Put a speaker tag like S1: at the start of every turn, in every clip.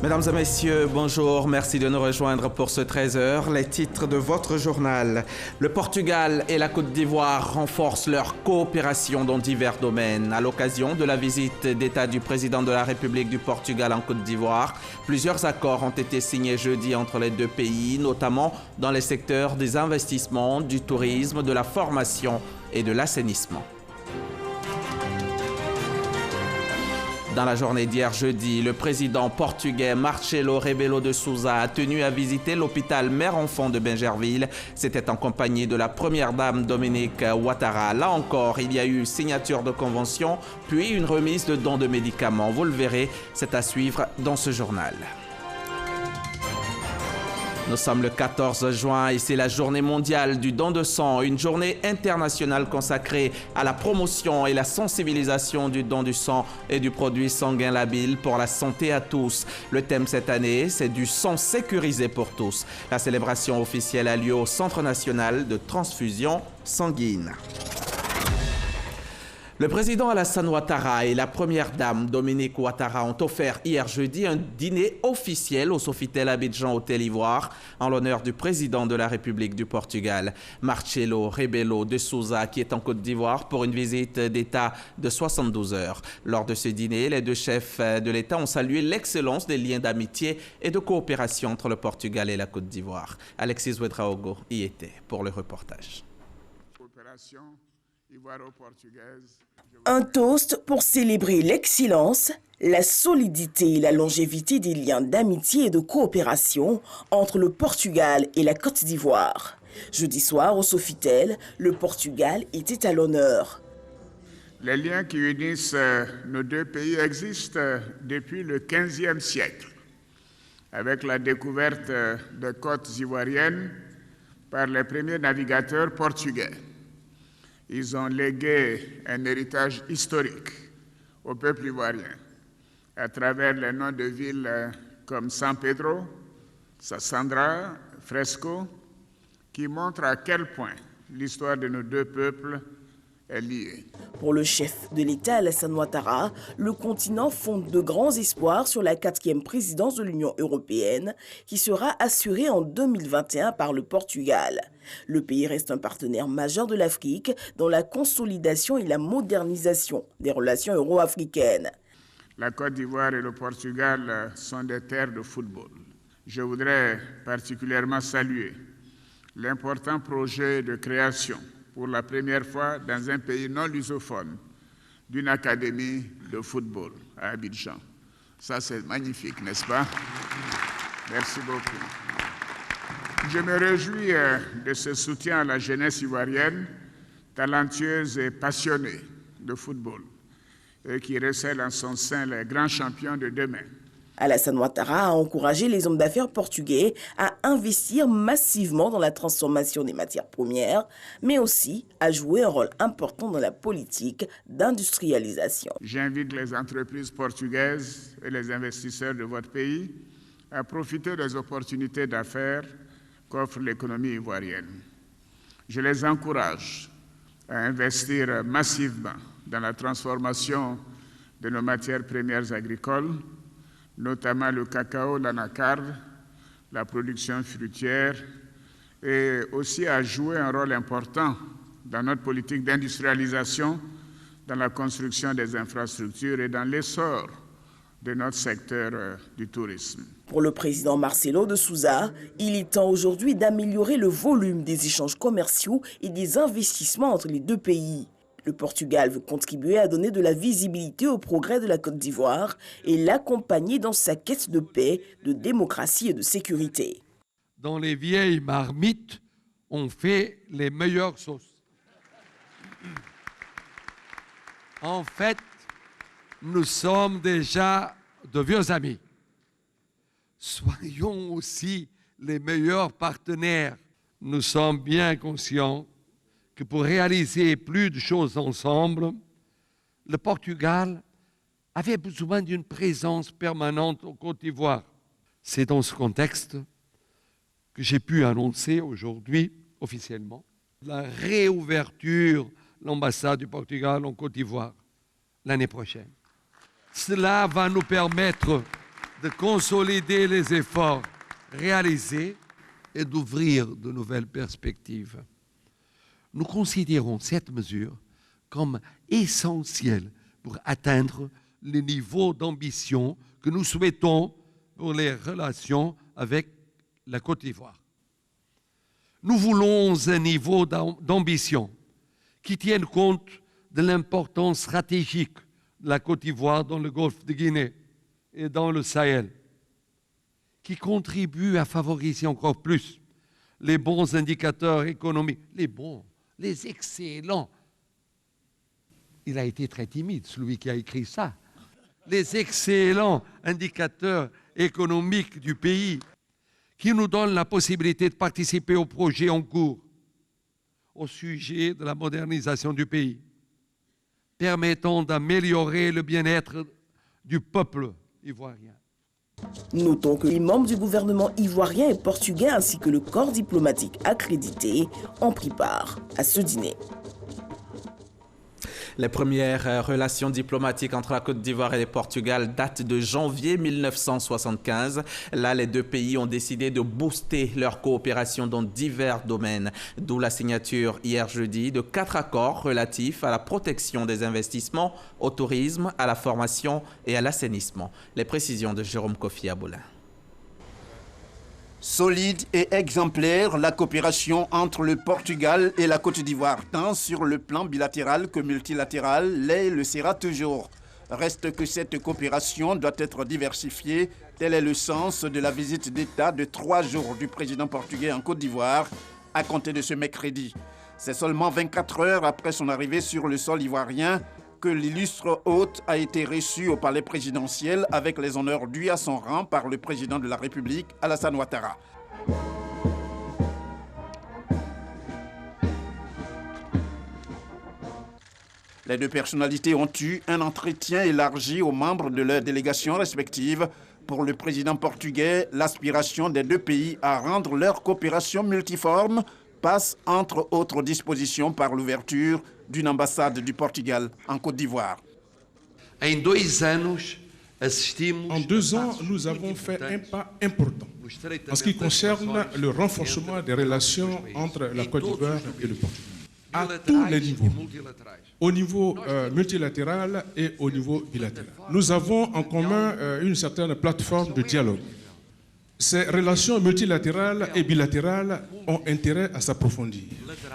S1: Mesdames et messieurs, bonjour. Merci de nous rejoindre pour ce 13h. Les titres de votre journal. Le Portugal et la Côte d'Ivoire renforcent leur coopération dans divers domaines. À l'occasion de la visite d'État du président de la République du Portugal en Côte d'Ivoire, plusieurs accords ont été signés jeudi entre les deux pays, notamment dans les secteurs des investissements, du tourisme, de la formation et de l'assainissement. Dans la journée d'hier jeudi, le président portugais Marcelo Rebelo de Sousa a tenu à visiter l'hôpital mère-enfant de Bingerville. C'était en compagnie de la première dame Dominique Ouattara. Là encore, il y a eu signature de convention, puis une remise de dons de médicaments. Vous le verrez, c'est à suivre dans ce journal. Nous sommes le 14 juin et c'est la journée mondiale du don de sang, une journée internationale consacrée à la promotion et la sensibilisation du don du sang et du produit sanguin labile pour la santé à tous. Le thème cette année, c'est du sang sécurisé pour tous. La célébration officielle a lieu au Centre national de transfusion sanguine. Le président Alassane Ouattara et la première dame Dominique Ouattara ont offert hier jeudi un dîner officiel au Sofitel Abidjan Hôtel Ivoire en l'honneur du président de la République du Portugal, Marcelo Rebelo de Sousa, qui est en Côte d'Ivoire pour une visite d'État de 72 heures. Lors de ce dîner, les deux chefs de l'État ont salué l'excellence des liens d'amitié et de coopération entre le Portugal et la Côte d'Ivoire. Alexis Ouedraogo y était pour le reportage.
S2: Un toast pour célébrer l'excellence, la solidité et la longévité des liens d'amitié et de coopération entre le Portugal et la Côte d'Ivoire. Jeudi soir, au Sofitel, le Portugal était à l'honneur.
S3: Les liens qui unissent nos deux pays existent depuis le XVe siècle, avec la découverte des côtes ivoiriennes par les premiers navigateurs portugais. Ils ont légué un héritage historique au peuple ivoirien à travers les noms de villes comme San Pedro, Sassandra, Fresco, qui montrent à quel point l'histoire de nos deux peuples est liée.
S2: Pour le chef de l'État, Alassane Ouattara, le continent fonde de grands espoirs sur la 4e présidence de l'Union européenne qui sera assurée en 2021 par le Portugal. Le pays reste un partenaire majeur de l'Afrique dans la consolidation et la modernisation des relations euro-africaines.
S3: La Côte d'Ivoire et le Portugal sont des terres de football. Je voudrais particulièrement saluer l'important projet de création pour la première fois dans un pays non lusophone d'une académie de football à Abidjan. Ça, c'est magnifique, n'est-ce pas? Merci beaucoup. Je me réjouis de ce soutien à la jeunesse ivoirienne, talentueuse et passionnée de football, et qui recèle en son sein les grands champions de demain.
S2: Alassane Ouattara a encouragé les hommes d'affaires portugais à investir massivement dans la transformation des matières premières, mais aussi à jouer un rôle important dans la politique d'industrialisation.
S3: J'invite les entreprises portugaises et les investisseurs de votre pays à profiter des opportunités d'affaires qu'offre l'économie ivoirienne. Je les encourage à investir massivement dans la transformation de nos matières premières agricoles, notamment le cacao, l'anacarde, la production fruitière, et aussi à jouer un rôle important dans notre politique d'industrialisation, dans la construction des infrastructures et dans l'essor de notre secteur du tourisme.
S2: Pour le président Marcelo de Sousa, il est temps aujourd'hui d'améliorer le volume des échanges commerciaux et des investissements entre les deux pays. Le Portugal veut contribuer à donner de la visibilité au progrès de la Côte d'Ivoire et l'accompagner dans sa quête de paix, de démocratie et de sécurité.
S4: Dans les vieilles marmites, on fait les meilleures sauces. En fait, nous sommes déjà de vieux amis. Soyons aussi les meilleurs partenaires. Nous sommes bien conscients que pour réaliser plus de choses ensemble, le Portugal avait besoin d'une présence permanente en Côte d'Ivoire. C'est dans ce contexte que j'ai pu annoncer aujourd'hui, officiellement, la réouverture de l'ambassade du Portugal en Côte d'Ivoire l'année prochaine. Cela va nous permettre de consolider les efforts réalisés et d'ouvrir de nouvelles perspectives. Nous considérons cette mesure comme essentielle pour atteindre le niveau d'ambition que nous souhaitons pour les relations avec la Côte d'Ivoire. Nous voulons un niveau d'ambition qui tienne compte de l'importance stratégique de la Côte d'Ivoire dans le golfe de Guinée et dans le Sahel, qui contribue à favoriser encore plus les bons indicateurs économiques, les excellents. Il a été très timide, celui qui a écrit ça. Les excellents indicateurs économiques du pays qui nous donnent la possibilité de participer aux projets en cours au sujet de la modernisation du pays, permettant d'améliorer le bien-être du peuple ivoirien.
S2: Notons que les membres du gouvernement ivoirien et portugais ainsi que le corps diplomatique accrédité ont pris part à ce dîner.
S1: Les premières relations diplomatiques entre la Côte d'Ivoire et le Portugal datent de janvier 1975. Là, les deux pays ont décidé de booster leur coopération dans divers domaines, d'où la signature hier jeudi de 4 accords relatifs à la protection des investissements, au tourisme, à la formation et à l'assainissement. Les précisions de Jérôme Kofi Aboulin.
S5: Solide et exemplaire, la coopération entre le Portugal et la Côte d'Ivoire, tant sur le plan bilatéral que multilatéral, l'est et le sera toujours. Reste que cette coopération doit être diversifiée. Tel est le sens de la visite d'État de 3 jours du président portugais en Côte d'Ivoire, à compter de ce mercredi. C'est seulement 24 heures après son arrivée sur le sol ivoirien que l'illustre hôte a été reçu au palais présidentiel avec les honneurs dus à son rang par le président de la République, Alassane Ouattara. Les deux personnalités ont eu un entretien élargi aux membres de leurs délégations respectives. Pour le président portugais, l'aspiration des deux pays à rendre leur coopération multiforme passe, entre autres dispositions, par l'ouverture d'une ambassade du Portugal en Côte d'Ivoire.
S6: En 2 ans, nous avons fait un pas important en ce qui concerne le renforcement des relations entre la Côte d'Ivoire et le Portugal, à tous les niveaux, au niveau multilatéral et au niveau bilatéral. Nous avons en commun une certaine plateforme de dialogue. Ces relations multilatérales et bilatérales ont intérêt à s'approfondir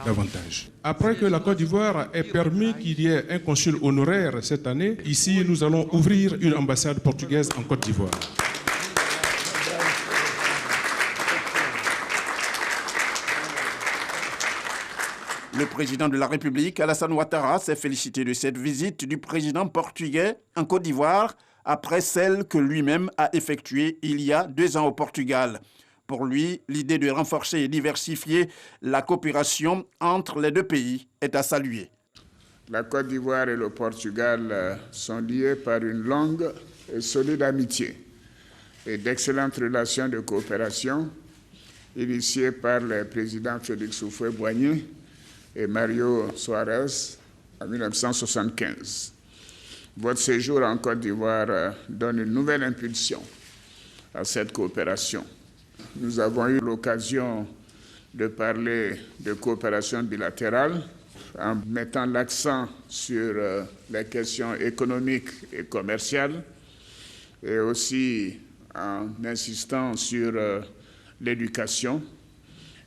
S6: davantage. Après que la Côte d'Ivoire ait permis qu'il y ait un consul honoraire cette année, ici nous allons ouvrir une ambassade portugaise en Côte d'Ivoire.
S5: Le président de la République, Alassane Ouattara, s'est félicité de cette visite du président portugais en Côte d'Ivoire après celle que lui-même a effectuée il y a 2 ans au Portugal. Pour lui, l'idée de renforcer et diversifier la coopération entre les deux pays est à saluer.
S3: La Côte d'Ivoire et le Portugal sont liés par une longue et solide amitié et d'excellentes relations de coopération initiées par les présidents Félix Houphouët-Boigny et Mario Soares en 1975. Votre séjour en Côte d'Ivoire donne une nouvelle impulsion à cette coopération. Nous avons eu l'occasion de parler de coopération bilatérale en mettant l'accent sur les questions économiques et commerciales et aussi en insistant sur l'éducation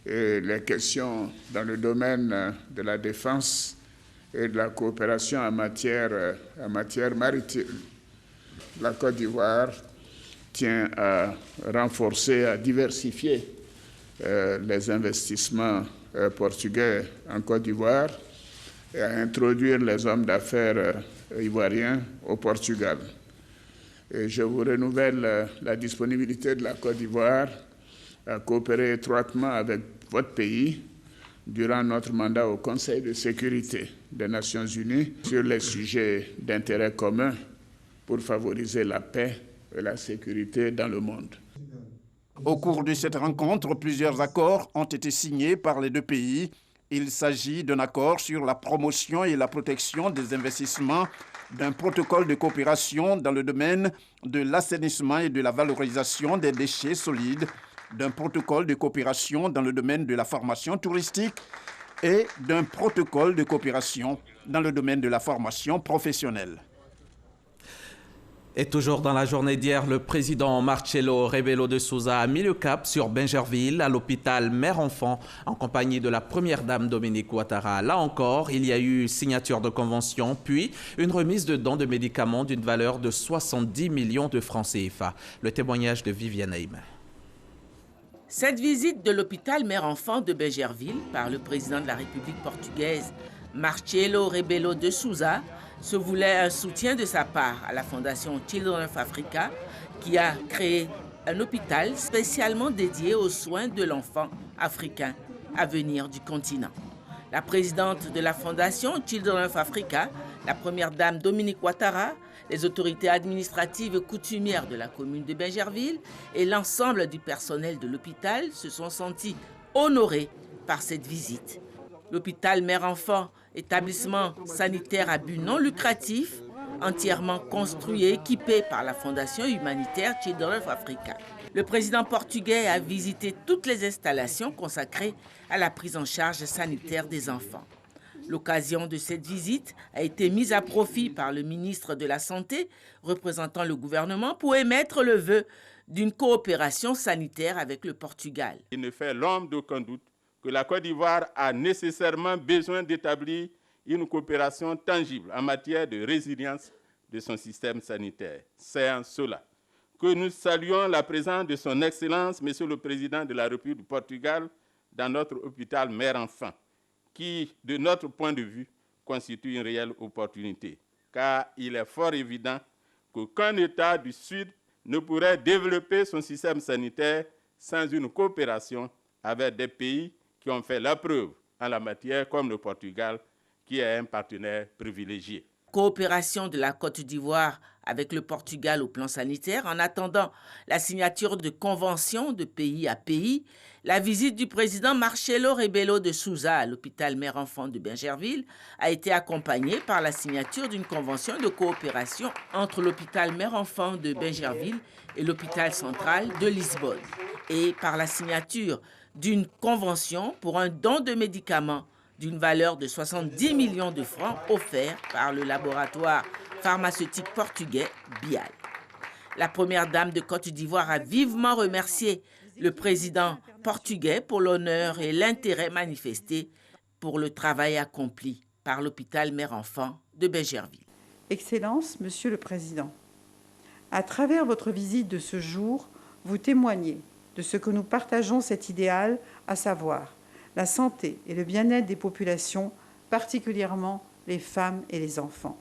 S3: et les questions dans le domaine de la défense et de la coopération en matière maritime. La Côte d'Ivoire tient à renforcer, à diversifier les investissements portugais en Côte d'Ivoire et à introduire les hommes d'affaires ivoiriens au Portugal. Et je vous renouvelle la disponibilité de la Côte d'Ivoire à coopérer étroitement avec votre pays durant notre mandat au Conseil de sécurité des Nations Unies sur les sujets d'intérêt commun pour favoriser la paix et la sécurité dans le monde.
S5: Au cours de cette rencontre, plusieurs accords ont été signés par les deux pays. Il s'agit d'un accord sur la promotion et la protection des investissements d'un protocole de coopération dans le domaine de l'assainissement et de la valorisation des déchets solides, d'un protocole de coopération dans le domaine de la formation touristique et d'un protocole de coopération dans le domaine de la formation professionnelle.
S1: Et toujours dans la journée d'hier, le président Marcelo Rebelo de Sousa a mis le cap sur Bingerville, à l'hôpital mère-enfant, en compagnie de la première dame Dominique Ouattara. Là encore, il y a eu signature de convention, puis une remise de dons de médicaments d'une valeur de 70 millions de francs CFA. Le témoignage de Viviane Haïm.
S2: Cette visite de l'hôpital mère-enfant de Bingerville par le président de la République portugaise, Marcelo Rebelo de Sousa, se voulait un soutien de sa part à la fondation Children of Africa, qui a créé un hôpital spécialement dédié aux soins de l'enfant africain à venir du continent. La présidente de la fondation Children of Africa, la première dame Dominique Ouattara, les autorités administratives et coutumières de la commune de Bingerville et l'ensemble du personnel de l'hôpital se sont sentis honorés par cette visite. L'hôpital mère-enfant, établissement sanitaire à but non lucratif, entièrement construit et équipé par la fondation humanitaire Children of Africa. Le président portugais a visité toutes les installations consacrées à la prise en charge sanitaire des enfants. L'occasion de cette visite a été mise à profit par le ministre de la Santé, représentant le gouvernement, pour émettre le vœu d'une coopération sanitaire avec le Portugal.
S7: Il ne fait l'ombre d'aucun doute que la Côte d'Ivoire a nécessairement besoin d'établir une coopération tangible en matière de résilience de son système sanitaire. C'est en cela que nous saluons la présence de son Excellence, Monsieur le Président de la République du Portugal, dans notre hôpital mère-enfant, qui, de notre point de vue, constitue une réelle opportunité, car il est fort évident qu'aucun État du Sud ne pourrait développer son système sanitaire sans une coopération avec des pays qui ont fait la preuve en la matière, comme le Portugal, qui est un partenaire privilégié.
S2: Coopération de la Côte d'Ivoire avec le Portugal au plan sanitaire. En attendant la signature de conventions de pays à pays, la visite du président Marcelo Rebelo de Sousa à l'hôpital mère-enfant de Bingerville a été accompagnée par la signature d'une convention de coopération entre l'hôpital mère-enfant de Bingerville et l'hôpital central de Lisbonne, et par la signature d'une convention pour un don de médicaments d'une valeur de 70 millions de francs offert par le laboratoire pharmaceutique portugais Bial. La première dame de Côte d'Ivoire a vivement remercié le président portugais pour l'honneur et l'intérêt manifesté pour le travail accompli par l'hôpital mère-enfant de Bingerville.
S8: Excellence, Monsieur le Président, à travers votre visite de ce jour, vous témoignez de ce que nous partageons cet idéal, à savoir la santé et le bien-être des populations, particulièrement les femmes et les enfants.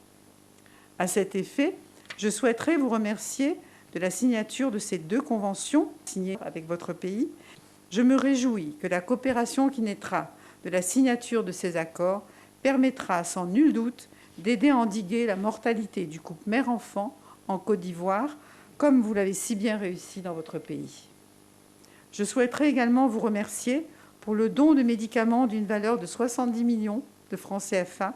S8: À cet effet, je souhaiterais vous remercier de la signature de ces deux conventions signées avec votre pays. Je me réjouis que la coopération qui naîtra de la signature de ces accords permettra sans nul doute d'aider à endiguer la mortalité du couple mère-enfant en Côte d'Ivoire, comme vous l'avez si bien réussi dans votre pays. Je souhaiterais également vous remercier pour le don de médicaments d'une valeur de 70 millions de francs CFA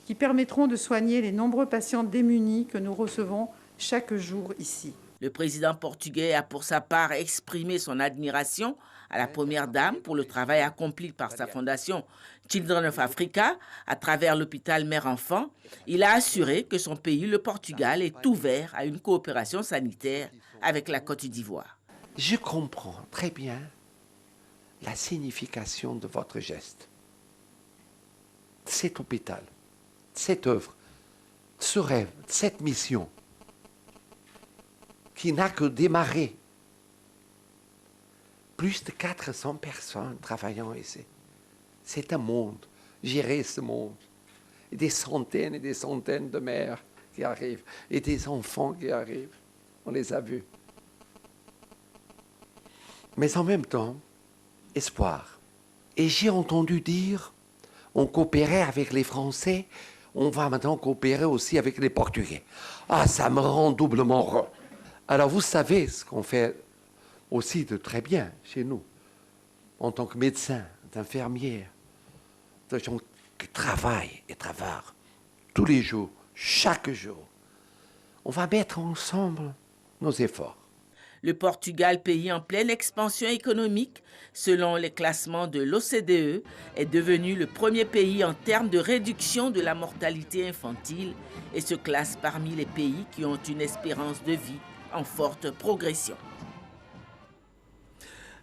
S8: qui permettront de soigner les nombreux patients démunis que nous recevons chaque jour ici.
S2: Le président portugais a pour sa part exprimé son admiration à la première dame pour le travail accompli par sa fondation Children of Africa à travers l'hôpital mère-enfant. Il a assuré que son pays, le Portugal, est ouvert à une coopération sanitaire avec la Côte d'Ivoire.
S9: Je comprends très bien la signification de votre geste. Cet hôpital, cette œuvre, ce rêve, cette mission qui n'a que démarré. Plus de 400 personnes travaillant ici. C'est un monde, gérer ce monde. Et des centaines de mères qui arrivent, et des enfants qui arrivent. On les a vus. Mais en même temps, espoir. Et j'ai entendu dire, on coopérait avec les Français, on va maintenant coopérer aussi avec les Portugais. Ah, ça me rend doublement heureux. Alors vous savez ce qu'on fait aussi de très bien chez nous, en tant que médecin, d'infirmière, de gens qui travaillent et travaillent tous les jours chaque jour. On va mettre ensemble nos efforts.
S2: Le Portugal, pays en pleine expansion économique, selon les classements de l'OCDE, est devenu le premier pays en termes de réduction de la mortalité infantile et se classe parmi les pays qui ont une espérance de vie en forte progression.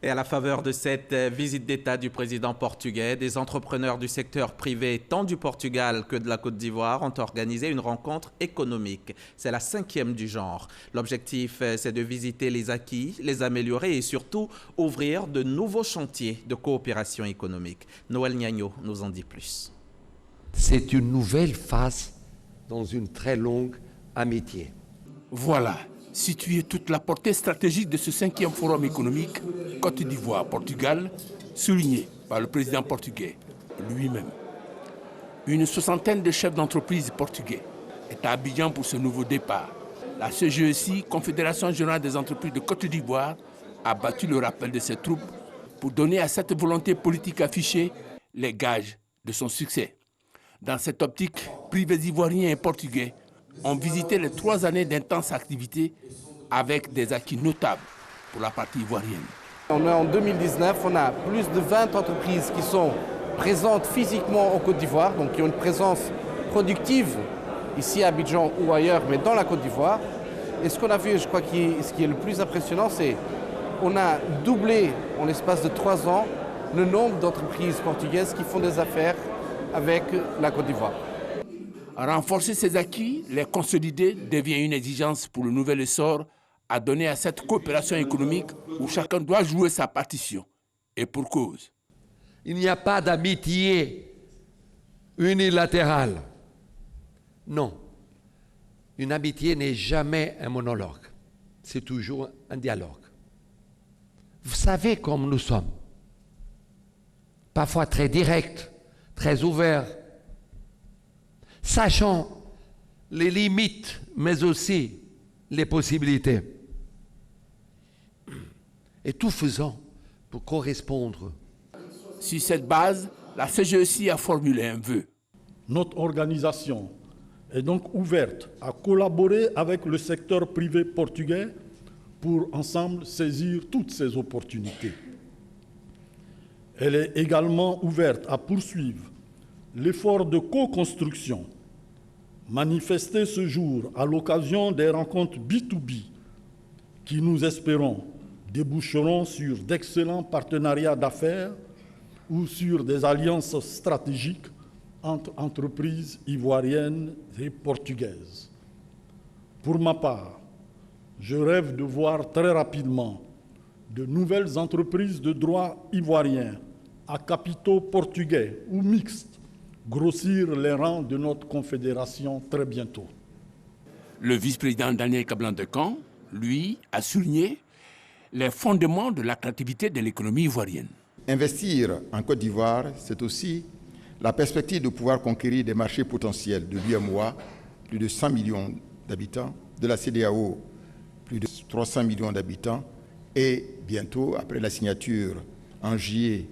S1: Et à la faveur de cette visite d'État du président portugais, des entrepreneurs du secteur privé, tant du Portugal que de la Côte d'Ivoire, ont organisé une rencontre économique. C'est la 5e du genre. L'objectif, c'est de visiter les acquis, les améliorer et surtout ouvrir de nouveaux chantiers de coopération économique. Noël Niagno nous en dit plus.
S9: C'est une nouvelle phase dans une très longue amitié.
S10: Voilà, situer toute la portée stratégique de ce 5e forum économique Côte d'Ivoire-Portugal, souligné par le président portugais lui-même. Une 60aine de chefs d'entreprise portugais est à Abidjan pour ce nouveau départ. La CGEC, Confédération générale des entreprises de Côte d'Ivoire, a battu le rappel de ses troupes pour donner à cette volonté politique affichée les gages de son succès. Dans cette optique, privés ivoiriens et portugais ont visité les 3 années d'intense activité avec des acquis notables pour la partie ivoirienne.
S11: On est en 2019, on a plus de 20 entreprises qui sont présentes physiquement en Côte d'Ivoire, donc qui ont une présence productive ici à Abidjan ou ailleurs, mais dans la Côte d'Ivoire. Et ce qu'on a vu, je crois, ce qui est le plus impressionnant, c'est qu'on a doublé en l'espace de 3 ans le nombre d'entreprises portugaises qui font des affaires avec la Côte d'Ivoire.
S10: Renforcer ces acquis, les consolider, devient une exigence pour le nouvel essor à donner à cette coopération économique où chacun doit jouer sa partition. Et pour cause.
S4: Il n'y a pas d'amitié unilatérale. Non. Une amitié n'est jamais un monologue. C'est toujours un dialogue. Vous savez comme nous sommes. Parfois très directs, très ouverts, sachant les limites, mais aussi les possibilités. Et tout faisant pour correspondre.
S10: Sur cette base, la CGEC a formulé un vœu.
S12: Notre organisation est donc ouverte à collaborer avec le secteur privé portugais pour ensemble saisir toutes ces opportunités. Elle est également ouverte à poursuivre l'effort de co-construction manifesté ce jour à l'occasion des rencontres B2B qui, nous espérons, déboucheront sur d'excellents partenariats d'affaires ou sur des alliances stratégiques entre entreprises ivoiriennes et portugaises. Pour ma part, je rêve de voir très rapidement de nouvelles entreprises de droit ivoirien à capitaux portugais ou mixtes grossir les rangs de notre confédération très bientôt.
S10: Le vice-président Daniel Kablan-Decan, lui, a souligné les fondements de l'attractivité de l'économie ivoirienne.
S13: Investir en Côte d'Ivoire, c'est aussi la perspective de pouvoir conquérir des marchés potentiels de l'UEMOA, plus de 100 millions d'habitants, de la CEDEAO, plus de 300 millions d'habitants, et bientôt, après la signature en juillet,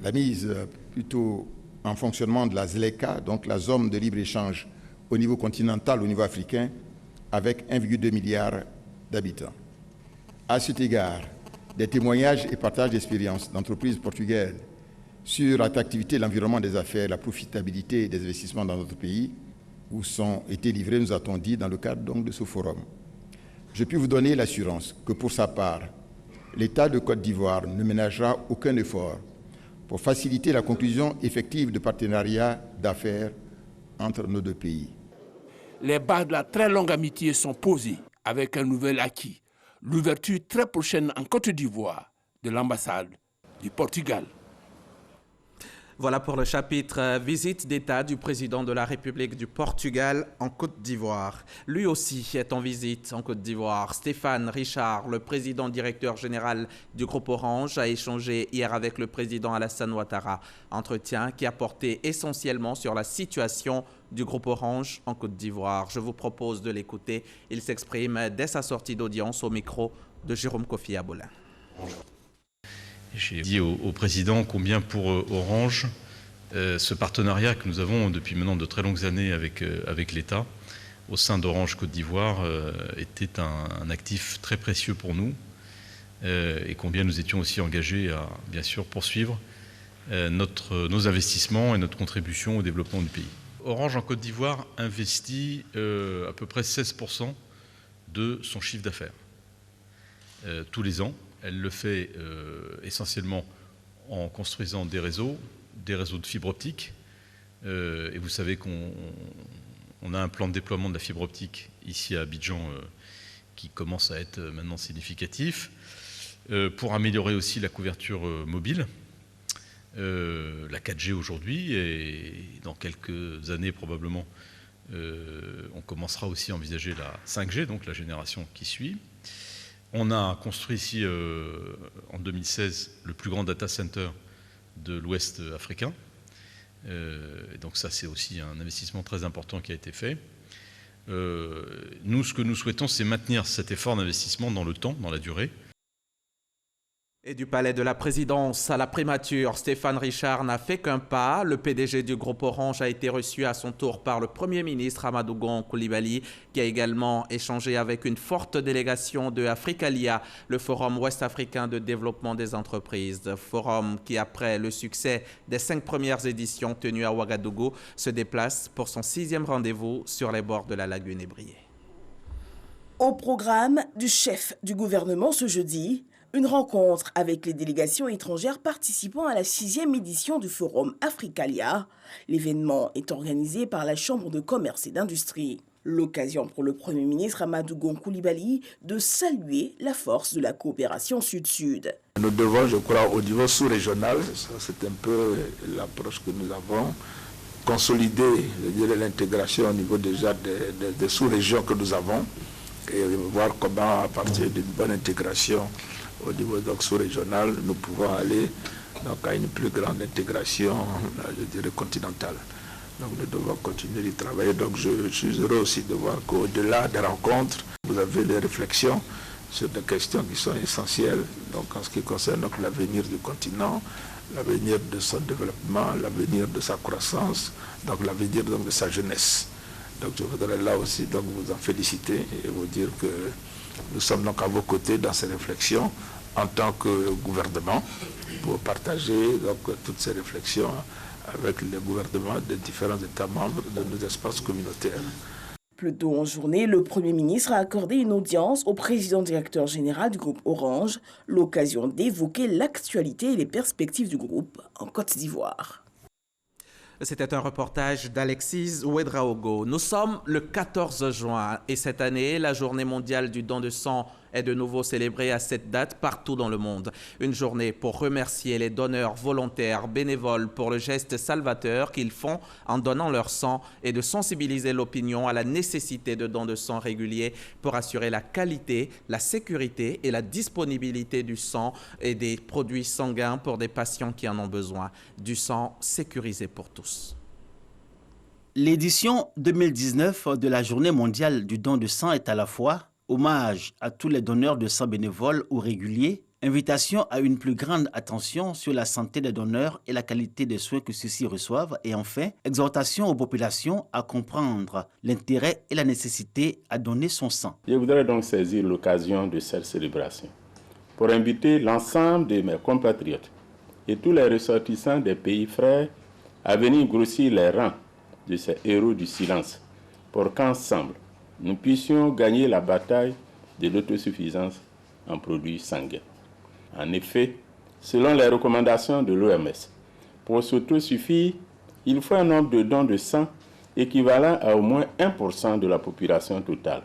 S13: la mise plutôt en fonctionnement de la ZLECA, donc la zone de libre-échange au niveau continental, au niveau africain, avec 1,2 milliard d'habitants. À cet égard, des témoignages et partages d'expériences d'entreprises portugaises sur l'attractivité de l'environnement des affaires, la profitabilité des investissements dans notre pays, vous ont été livrés, nous a-t-on dit, dans le cadre donc de ce forum. Je puis vous donner l'assurance que pour sa part, l'État de Côte d'Ivoire ne ménagera aucun effort pour faciliter la conclusion effective de partenariats d'affaires entre nos 2 pays.
S10: Les bases de la très longue amitié sont posées avec un nouvel acquis, l'ouverture très prochaine en Côte d'Ivoire de l'ambassade du Portugal.
S1: Voilà pour le chapitre visite d'État du président de la République du Portugal en Côte d'Ivoire. Lui aussi est en visite en Côte d'Ivoire. Stéphane Richard, le président directeur général du groupe Orange, a échangé hier avec le président Alassane Ouattara. Entretien qui a porté essentiellement sur la situation du groupe Orange en Côte d'Ivoire. Je vous propose de l'écouter. Il s'exprime dès sa sortie d'audience au micro de Jérôme Kofi Aboulin.
S14: J'ai dit au président combien pour Orange Ce partenariat que nous avons depuis maintenant de très longues années avec l'État, au sein d'Orange Côte d'Ivoire, était un actif très précieux pour nous, et combien nous étions aussi engagés à, bien sûr, poursuivre nos investissements et notre contribution au développement du pays. Orange en Côte d'Ivoire investit à peu près 16% de son chiffre d'affaires tous les ans. Elle le fait essentiellement en construisant des réseaux de fibre optique. Et vous savez qu'on a un plan de déploiement de la fibre optique ici à Abidjan qui commence à être maintenant significatif, pour améliorer aussi la couverture mobile, la 4G aujourd'hui, et dans quelques années probablement, on commencera aussi à envisager la 5G, donc la génération qui suit. On a construit ici en 2016 le plus grand data center de l'Ouest africain. Donc ça, c'est aussi un investissement très important qui a été fait. Nous, ce que nous souhaitons, c'est maintenir cet effort d'investissement dans le temps, dans la durée.
S1: Et du palais de la présidence à la primature, Stéphane Richard n'a fait qu'un pas. Le PDG du groupe Orange a été reçu à son tour par le Premier ministre Amadou Gon Coulibaly, qui a également échangé avec une forte délégation de Africalia, le Forum ouest-africain de développement des entreprises. Forum qui, après le succès des 5 premières éditions tenues à Ouagadougou, se déplace pour son 6e rendez-vous sur les bords de la lagune ébriée.
S2: Au programme du chef du gouvernement ce jeudi, une rencontre avec les délégations étrangères participant à la 6e édition du Forum Africalia. L'événement est organisé par la Chambre de commerce et d'industrie. L'occasion pour le Premier ministre Amadou Gon Coulibaly de saluer la force de la coopération sud-sud.
S15: Nous devons, je crois, au niveau sous-régional, c'est un peu l'approche que nous avons, consolider l'intégration au niveau déjà des sous-régions que nous avons et voir comment, à partir d'une bonne intégration au niveau sous-régional, nous pouvons aller donc, à une plus grande intégration, je dirais, continentale. Donc nous devons continuer d'y travailler. Donc je suis heureux aussi de voir qu'au-delà des rencontres, vous avez des réflexions sur des questions qui sont essentielles. Donc en ce qui concerne l'avenir du continent, l'avenir de son développement, l'avenir de sa croissance, donc l'avenir de sa jeunesse. Donc je voudrais là aussi donc, vous en féliciter et vous dire que nous sommes donc à vos côtés dans ces réflexions en tant que gouvernement pour partager donc, toutes ces réflexions avec les gouvernements des différents États membres de nos espaces communautaires.
S2: Plus tôt en journée, le Premier ministre a accordé une audience au président directeur général du groupe Orange, l'occasion d'évoquer l'actualité et les perspectives du groupe en Côte d'Ivoire.
S1: C'était un reportage d'Alexis Ouedraogo. Nous sommes le 14 juin et cette année, la journée mondiale du don de sang est de nouveau célébrée à cette date partout dans le monde. Une journée pour remercier les donneurs volontaires, bénévoles pour le geste salvateur qu'ils font en donnant leur sang et de sensibiliser l'opinion à la nécessité de dons de sang réguliers pour assurer la qualité, la sécurité et la disponibilité du sang et des produits sanguins pour des patients qui en ont besoin. Du sang sécurisé pour tous.
S16: L'édition 2019 de la Journée mondiale du don de sang est à la fois hommage à tous les donneurs de sang bénévoles ou réguliers, invitation à une plus grande attention sur la santé des donneurs et la qualité des soins que ceux-ci reçoivent, et enfin, exhortation aux populations à comprendre l'intérêt et la nécessité à donner son sang.
S7: Je voudrais donc saisir l'occasion de cette célébration pour inviter l'ensemble de mes compatriotes et tous les ressortissants des pays frères à venir grossir les rangs de ces héros du silence pour qu'ensemble, nous puissions gagner la bataille de l'autosuffisance en produits sanguins. En effet, selon les recommandations de l'OMS, pour s'autosuffire, il faut un nombre de dons de sang équivalent à au moins 1% de la population totale.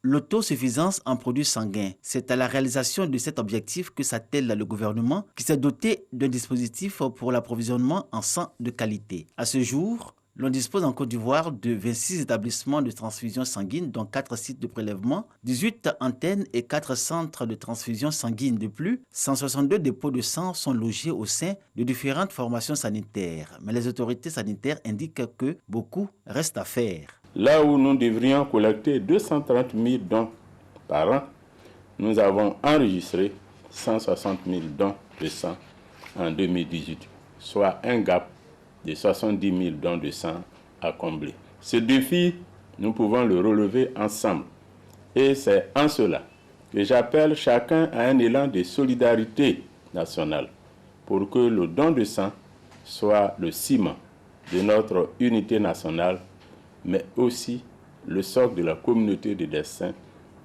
S16: L'autosuffisance en produits sanguins, c'est à la réalisation de cet objectif que s'attelle le gouvernement qui s'est doté d'un dispositif pour l'approvisionnement en sang de qualité. À ce jour, l'on dispose en Côte d'Ivoire de 26 établissements de transfusion sanguine, dont 4 sites de prélèvement, 18 antennes et 4 centres de transfusion sanguine. De plus, 162 dépôts de sang sont logés au sein de différentes formations sanitaires. Mais les autorités sanitaires indiquent que beaucoup reste à faire.
S7: Là où nous devrions collecter 230 000 dons par an, nous avons enregistré 160 000 dons de sang en 2018, soit un gap de 70 000 dons de sang à combler. Ce défi, nous pouvons le relever ensemble. Et c'est en cela que j'appelle chacun à un élan de solidarité nationale pour que le don de sang soit le ciment de notre unité nationale, mais aussi le socle de la communauté de destin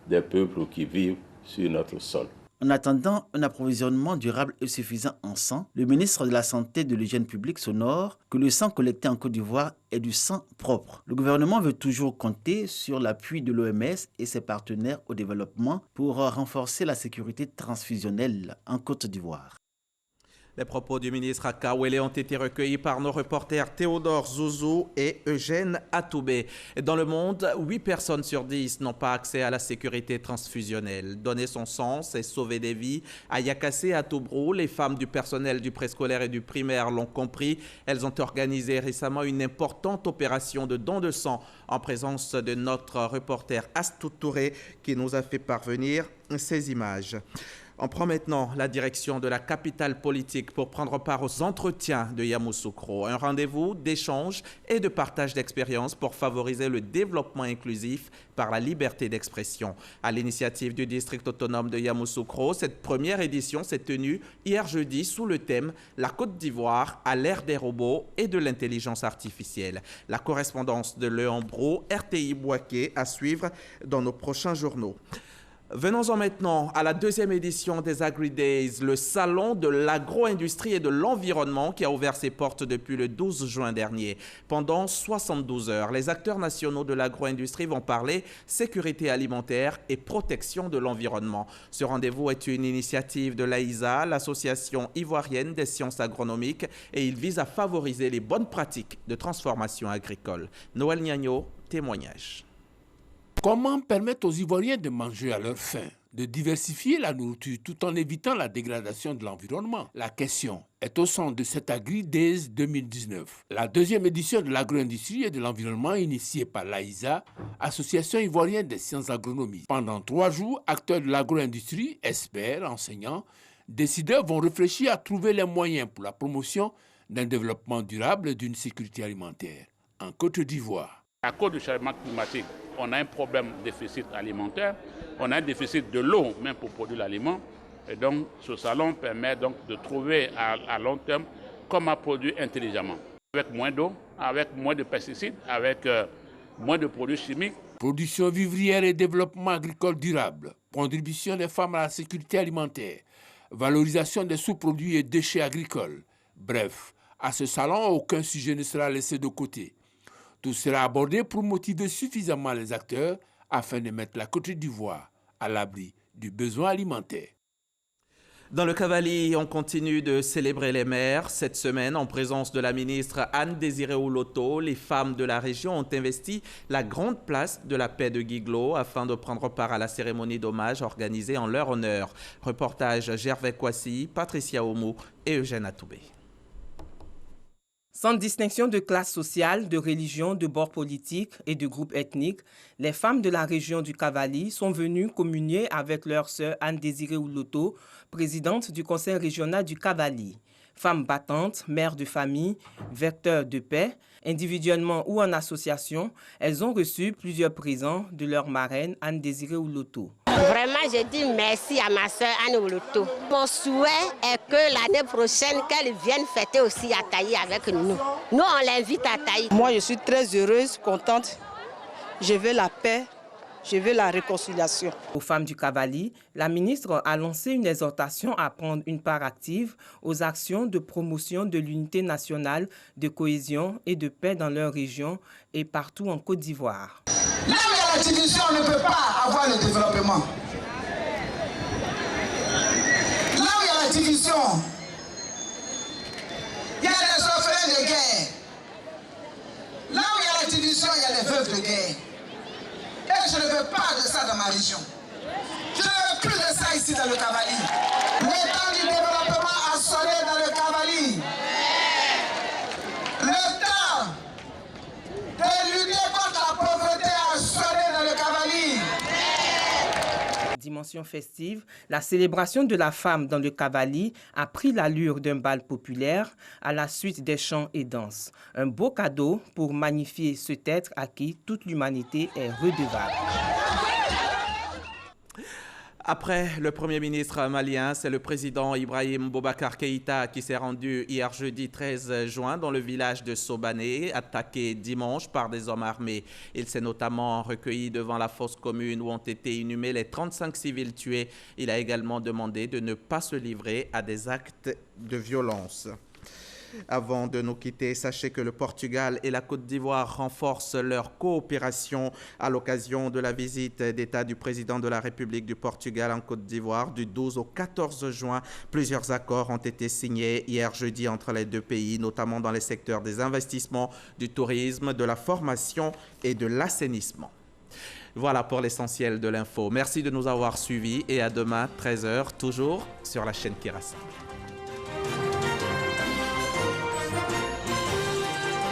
S7: des peuples qui vivent sur notre sol.
S16: En attendant un approvisionnement durable et suffisant en sang, le ministre de la Santé et de l'Hygiène publique s'honore que le sang collecté en Côte d'Ivoire est du sang propre. Le gouvernement veut toujours compter sur l'appui de l'OMS et ses partenaires au développement pour renforcer la sécurité transfusionnelle en Côte d'Ivoire.
S1: Les propos du ministre Akawele ont été recueillis par nos reporters Théodore Zouzou et Eugène Atoubé. Dans le monde, 8 personnes sur 10 n'ont pas accès à la sécurité transfusionnelle. Donner son sang, c'est sauver des vies. À Yakassé, à Tobrou, les femmes du personnel du préscolaire et du primaire l'ont compris. Elles ont organisé récemment une importante opération de don de sang en présence de notre reporter Astou Touré qui nous a fait parvenir ces images. On prend maintenant la direction de la capitale politique pour prendre part aux entretiens de Yamoussoukro, un rendez-vous d'échange et de partage d'expériences pour favoriser le développement inclusif par la liberté d'expression. À l'initiative du district autonome de Yamoussoukro, cette première édition s'est tenue hier jeudi sous le thème « La Côte d'Ivoire à l'ère des robots et de l'intelligence artificielle ». La correspondance de Léon Brou, RTI Bouaké, à suivre dans nos prochains journaux. Venons-en maintenant à la deuxième édition des Agri-Days, le salon de l'agro-industrie et de l'environnement qui a ouvert ses portes depuis le 12 juin dernier. Pendant 72 heures, les acteurs nationaux de l'agro-industrie vont parler sécurité alimentaire et protection de l'environnement. Ce rendez-vous est une initiative de l'AISA, l'Association ivoirienne des sciences agronomiques, et il vise à favoriser les bonnes pratiques de transformation agricole. Noël Niagno, témoignage.
S10: Comment permettre aux Ivoiriens de manger à leur faim, de diversifier la nourriture tout en évitant la dégradation de l'environnement? La question est au centre de cette Agri-Days 2019. La deuxième édition de l'agro-industrie et de l'environnement initiée par l'AISA, Association ivoirienne des sciences agronomiques. Pendant 3 jours, acteurs de l'agro-industrie, experts, enseignants, décideurs vont réfléchir à trouver les moyens pour la promotion d'un développement durable et d'une sécurité alimentaire en Côte d'Ivoire.
S17: À cause du changement climatique, on a un problème de déficit alimentaire, on a un déficit de l'eau même pour produire l'aliment. Et donc ce salon permet donc de trouver à long terme comment produire intelligemment. Avec moins d'eau, avec moins de pesticides, avec moins de produits chimiques.
S10: Production vivrière et développement agricole durable, contribution des femmes à la sécurité alimentaire, valorisation des sous-produits et déchets agricoles. Bref, à ce salon, aucun sujet ne sera laissé de côté. Tout sera abordé pour motiver suffisamment les acteurs afin de mettre la Côte d'Ivoire à l'abri du besoin alimentaire.
S1: Dans le Cavali, on continue de célébrer les mères. Cette semaine, en présence de la ministre Anne-Désirée Ouloto, les femmes de la région ont investi la grande place de la paix de Guiglo afin de prendre part à la cérémonie d'hommage organisée en leur honneur. Reportage Gervais Kwasi, Patricia Oumou et Eugène Atoubé.
S18: Sans distinction de classe sociale, de religion, de bord politique et de groupe ethnique, les femmes de la région du Cavali sont venues communier avec leur sœur Anne-Désirée Ouloto, présidente du conseil régional du Cavali. Femmes battantes, mères de famille, vecteurs de paix, individuellement ou en association, elles ont reçu plusieurs présents de leur marraine Anne-Désirée Ouloto.
S19: Vraiment, je dis merci à ma sœur Anne Ouloto. Mon souhait est que l'année prochaine, qu'elle vienne fêter aussi à Taï avec nous. Nous, on l'invite à Taï.
S20: Moi, je suis très heureuse, contente. Je veux la paix, je veux la réconciliation.
S18: Aux femmes du Cavali, la ministre a lancé une exhortation à prendre une part active aux actions de promotion de l'unité nationale, de cohésion et de paix dans leur région et partout en Côte d'Ivoire.
S21: Là où il y a la division, on ne peut pas avoir le développement. Là où il y a la division, il y a les orphelins de guerre. Là où il y a la division, il y a les veuves de guerre. Et je ne veux pas de ça dans ma région. Je ne veux plus de ça ici dans le Cavali. Le temps du développement a sonné dans le Cavali. Le temps de lutter contre la pauvreté a sonné dans le Cavali.
S18: dimension festive, la célébration de la femme dans le Cavali a pris l'allure d'un bal populaire à la suite des chants et danses. Un beau cadeau pour magnifier cet être à qui toute l'humanité est redevable.
S1: Après le Premier ministre malien, c'est le président Ibrahim Boubacar Keïta qui s'est rendu hier jeudi 13 juin dans le village de Sobané, attaqué dimanche par des hommes armés. Il s'est notamment recueilli devant la fosse commune où ont été inhumés les 35 civils tués. Il a également demandé de ne pas se livrer à des actes de violence. Avant de nous quitter, sachez que le Portugal et la Côte d'Ivoire renforcent leur coopération à l'occasion de la visite d'État du président de la République du Portugal en Côte d'Ivoire du 12 au 14 juin. Plusieurs accords ont été signés hier jeudi entre les deux pays, notamment dans les secteurs des investissements, du tourisme, de la formation et de l'assainissement. Voilà pour l'essentiel de l'info. Merci de nous avoir suivis et à demain 13h, toujours sur la chaîne qui rassemble.